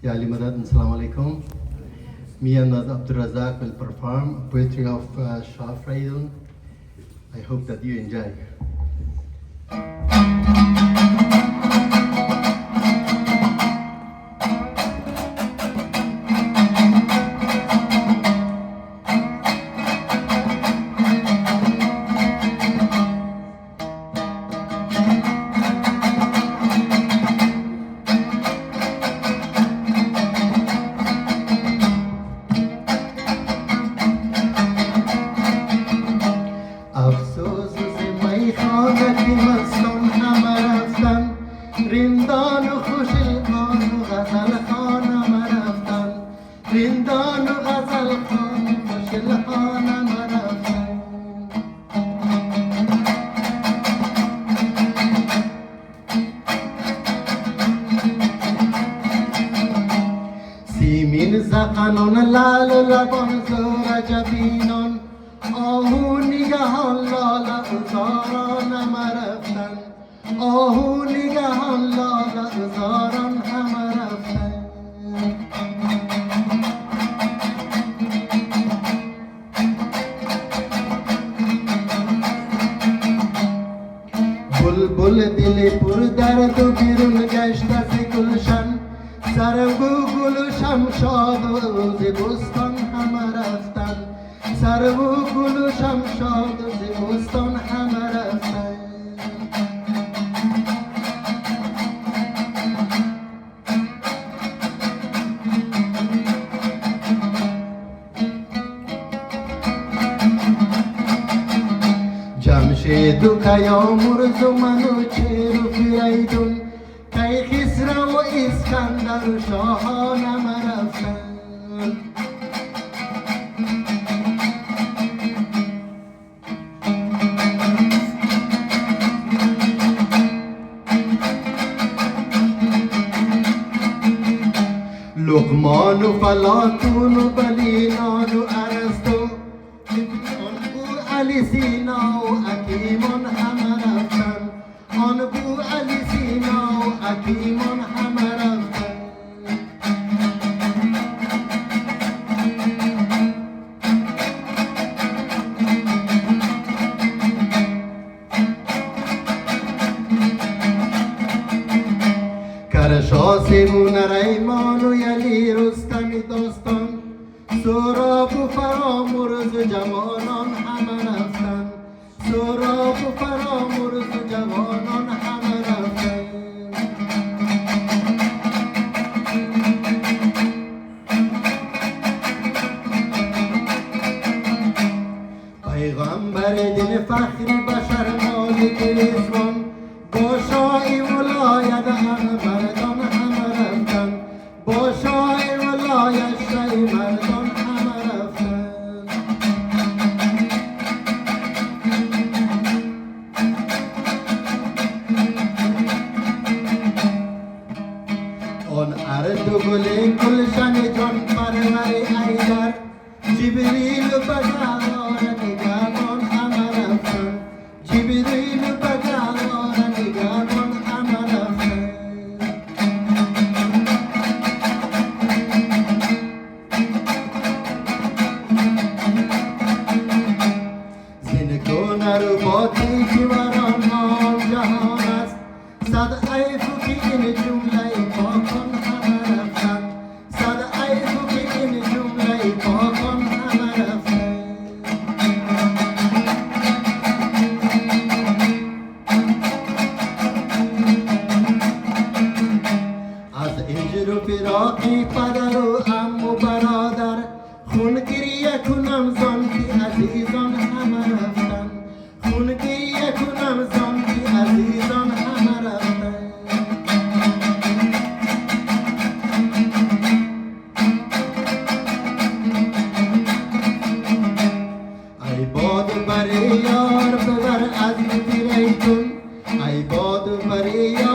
Ya Ali Madad, Assalamu alaikum. Me and Abdul Razak will perform poetry of Shah Faridun. I hope that you enjoy. افسوس میخانه که مستان همه رفتن رندان و خوشلقان و غزل خان همه رفتن رندان و غزل خان و خوشلقان همه رفتن سیمین زقنان لال و لبان زور جبینان آهو نگهان لاله ازاران همه رفتن آهو نگهان لاله ازاران همه رفتن بلبل دل پر درد و بیرون گشت از گلشن سرو گل و شمشاد و روز بستان همه رفتن سرو گل و شمشاد و زمستان همه رفتن جمشید و کیامرز و منوچهر و فریدون کی خسرو و اسکندر و شاهان همه رفتن لقمان و فلاطون و بلینان و ارسطو آن بو علی سینا و حکیمان همه رفتن آن بو علی سینا و حکیمان همه رفتن کرشا سیمون ریمان و یلی رستمی داستان سراب و فرامرز و جوانان همه رفتن سراب و فرامرز و جوانان همه رفتن پیغمبر دین فخر بشر مالک رضوان با شاه ولایت همه مردان همه رفتن با شاه ولایت شاه مردان همه رفتن آن ارد و گل گلشن جان پرور ایدر جبریل و بگرار نگهبان همه رفتن جبریل و بگرار نگهبان همه رفتن زنکون رو باتی که وران ها جهان است صد عیفو که این جمله پاکان همه رفتن صد عیفو که این جمله پاکان همه رفتن از هجر و فراقی پدر و عم و برادر خون گریه کنم زان که عزیزان همه رفتن خون گریه کنم زان که عزیزان همه رفتن ای باد بر یار ببر از فریدون ای باد بر یار